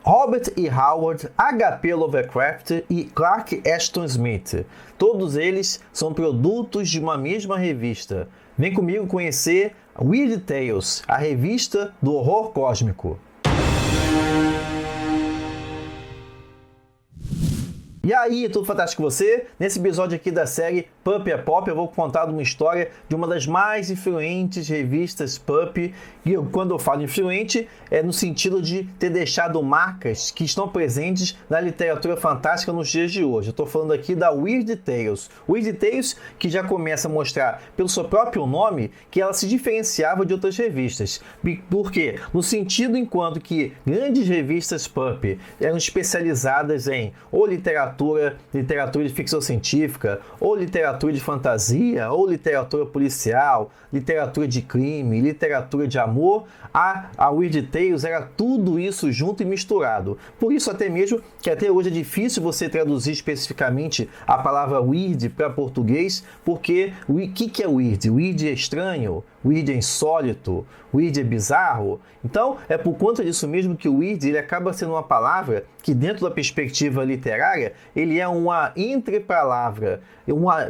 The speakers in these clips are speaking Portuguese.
Robert E. Howard, H.P. Lovecraft e Clark Ashton Smith. Todos eles são produtos de uma mesma revista. Vem comigo conhecer Weird Tales, a revista do horror cósmico. E aí, tudo fantástico com você? Nesse episódio aqui da série Pulp é Pop, eu vou contar uma história de uma das mais influentes revistas Pulp. E quando eu falo influente, é no sentido de ter deixado marcas que estão presentes na literatura fantástica nos dias de hoje. Eu estou falando aqui da Weird Tales. Weird Tales que já começa a mostrar, pelo seu próprio nome, que ela se diferenciava de outras revistas. Por quê? No sentido enquanto que grandes revistas Pulp eram especializadas em ou literatura de ficção científica, ou literatura de fantasia, ou literatura policial, literatura de crime, literatura de amor, a Weird Tales era tudo isso junto e misturado. Por isso até mesmo que até hoje é difícil você traduzir especificamente a palavra weird para português, porque o que é weird? Weird é estranho, weird é insólito, weird é bizarro. Então é por conta disso mesmo que o weird ele acaba sendo uma palavra que dentro da perspectiva literária ele é uma entrepalavra,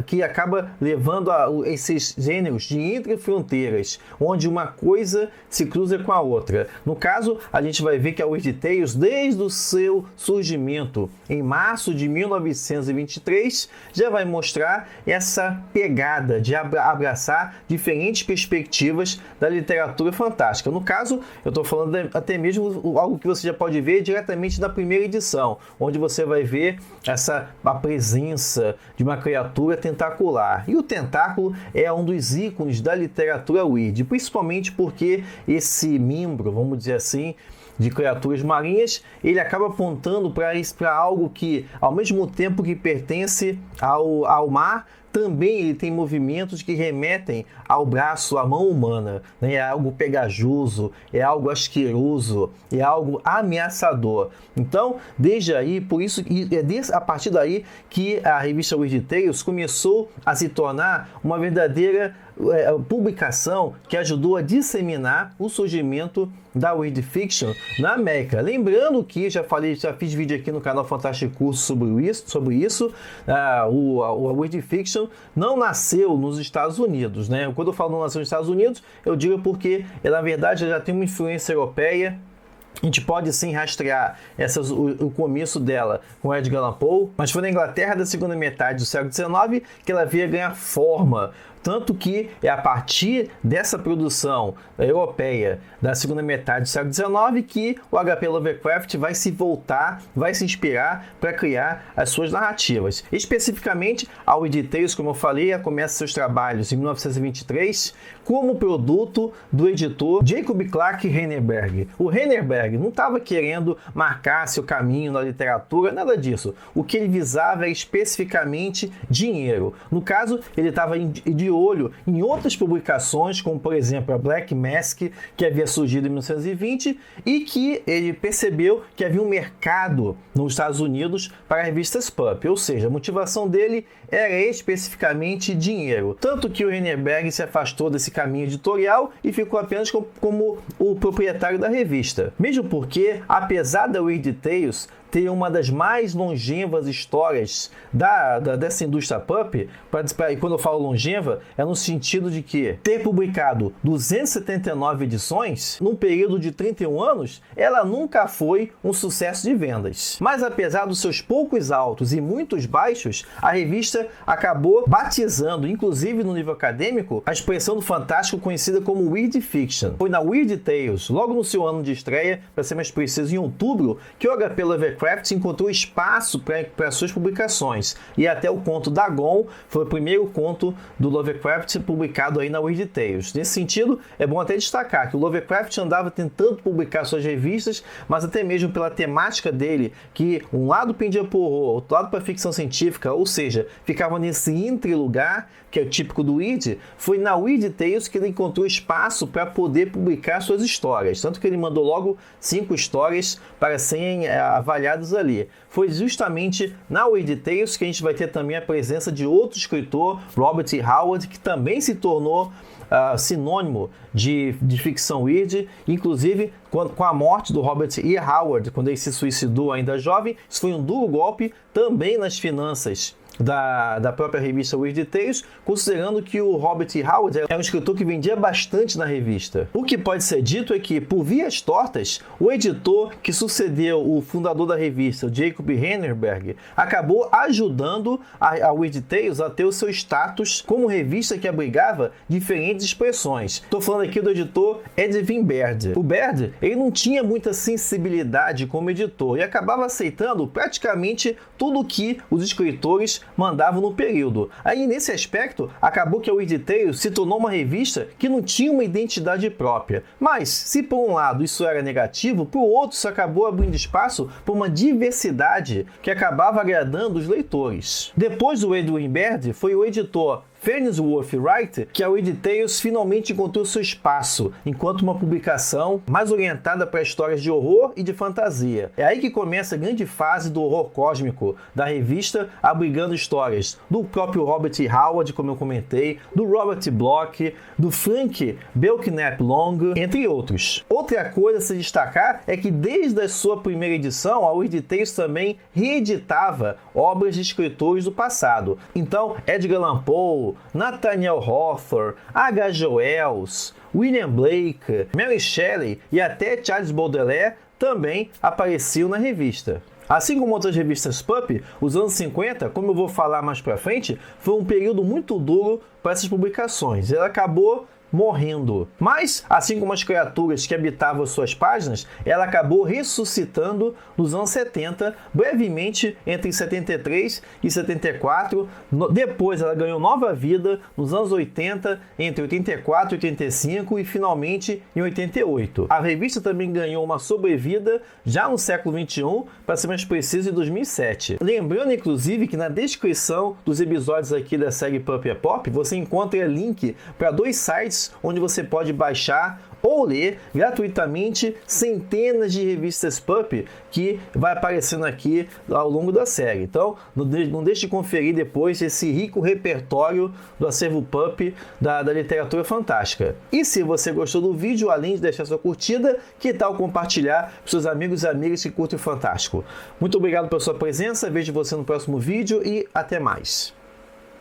que acaba levando a esses gêneros de entre fronteiras, onde uma coisa se cruza com a outra. No caso, a gente vai ver que a Weird Tales, desde o seu surgimento em março de 1923, já vai mostrar essa pegada de abraçar diferentes perspectivas da literatura fantástica. No caso, eu estou falando até mesmo algo que você já pode ver diretamente na primeira edição, onde você vai ver a presença de uma criatura tentacular. E o tentáculo é um dos ícones da literatura weird, principalmente porque esse membro, vamos dizer assim, de criaturas marinhas, ele acaba apontando para algo que, ao mesmo tempo que pertence ao mar, também ele tem movimentos que remetem ao braço, à mão humana, né? É algo pegajoso, é algo asqueroso, é algo ameaçador. Então, desde aí, por isso, a partir daí que a revista Weird Tales começou a se tornar uma verdadeira publicação que ajudou a disseminar o surgimento da Weird Fiction na América. Lembrando que já fiz vídeo aqui no canal Fantástico Curso sobre isso. O Weird Fiction não nasceu nos Estados Unidos, né? Quando eu falo não nasceu nos Estados Unidos, eu digo porque na verdade já tem uma influência europeia. A gente pode sim rastrear o começo dela com Edgar Allan Poe, mas foi na Inglaterra da segunda metade do século XIX que ela veio ganhar forma. Tanto que é a partir dessa produção europeia da segunda metade do século XIX que o H.P. Lovecraft vai se inspirar para criar as suas narrativas. Especificamente, a Weird Tales, como eu falei, ela começa seus trabalhos em 1923 como produto do editor Jacob Clark Heinerberg. O Heinerberg não estava querendo marcar seu caminho na literatura, nada disso. O que ele visava é especificamente dinheiro. No caso, ele estava de olho em outras publicações, como por exemplo a Black Mask, que havia surgido em 1920 e que ele percebeu que havia um mercado nos Estados Unidos para revistas pulp, ou seja, a motivação dele era especificamente dinheiro. Tanto que o Heinerberg se afastou desse caminho editorial e ficou apenas como o proprietário da revista. Mesmo porque, apesar da Weird Tales ter uma das mais longevas histórias dessa indústria pulp, e quando eu falo longeva, é no sentido de que ter publicado 279 edições num período de 31 anos, ela nunca foi um sucesso de vendas. Mas apesar dos seus poucos altos e muitos baixos, a revista acabou batizando, inclusive no nível acadêmico, a expressão do fantástico conhecida como Weird Fiction. Foi na Weird Tales, logo no seu ano de estreia, para ser mais preciso, em outubro, que o H.P. Lovecraft encontrou espaço para suas publicações. E até o conto Dagon foi o primeiro conto do Lovecraft publicado aí na Weird Tales. Nesse sentido, é bom até destacar que o Lovecraft andava tentando publicar suas revistas, mas até mesmo pela temática dele, que um lado pendia para o horror, outro lado para ficção científica, ou seja, ficava nesse entre-lugar, que é o típico do Weird, foi na Weird Tales que ele encontrou espaço para poder publicar suas histórias. Tanto que ele mandou logo 5 histórias para serem avaliadas ali. Foi justamente na Weird Tales que a gente vai ter também a presença de outro escritor, Robert E. Howard, que também se tornou sinônimo de ficção weird, inclusive com a morte do Robert E. Howard, quando ele se suicidou ainda jovem. Isso foi um duro golpe também nas finanças da própria revista Weird Tales, considerando que o Robert E. Howard era um escritor que vendia bastante na revista. O que pode ser dito é que, por vias tortas, o editor que sucedeu o fundador da revista, o Jacob Henneberg, acabou ajudando a Weird Tales a ter o seu status como revista que abrigava diferentes expressões. Estou falando aqui do editor Edwin Baird. O Baird, ele não tinha muita sensibilidade como editor e acabava aceitando praticamente tudo que os escritores mandavam no período. Aí, nesse aspecto, acabou que a Weird Tales se tornou uma revista que não tinha uma identidade própria. Mas, se por um lado isso era negativo, por outro isso acabou abrindo espaço para uma diversidade que acabava agradando os leitores. Depois do Edwin Baird, foi o editor Farnsworth Wright que a Weird Tales finalmente encontrou seu espaço enquanto uma publicação mais orientada para histórias de horror e de fantasia. É aí que começa a grande fase do horror cósmico da revista, abrigando histórias do próprio Robert E. Howard, como eu comentei, do Robert Bloch, do Frank Belknap Long, entre outros. Outra coisa a se destacar é que desde a sua primeira edição, a Weird Tales também reeditava obras de escritores do passado. Então, Edgar Allan Poe, Nathaniel Hawthorne, H.G. Wells, William Blake, Mary Shelley e até Charles Baudelaire também apareciam na revista. Assim como outras revistas pulp, os anos 50, como eu vou falar mais pra frente, foi um período muito duro para essas publicações. Ela acabou morrendo. Mas, assim como as criaturas que habitavam suas páginas, ela acabou ressuscitando nos anos 70, brevemente entre 73 e 74. Depois ela ganhou nova vida nos anos 80, entre 84 e 85 e finalmente em 88. A revista também ganhou uma sobrevida já no século 21, para ser mais preciso, em 2007. Lembrando, inclusive, que na descrição dos episódios aqui da série Pulp é Pop, você encontra link para 2 sites onde você pode baixar ou ler gratuitamente centenas de revistas pulp que vai aparecendo aqui ao longo da série. Então, não deixe de conferir depois esse rico repertório do acervo pulp da literatura fantástica. E se você gostou do vídeo, além de deixar sua curtida, que tal compartilhar com seus amigos e amigas que curtem o fantástico? Muito obrigado pela sua presença, vejo você no próximo vídeo e até mais.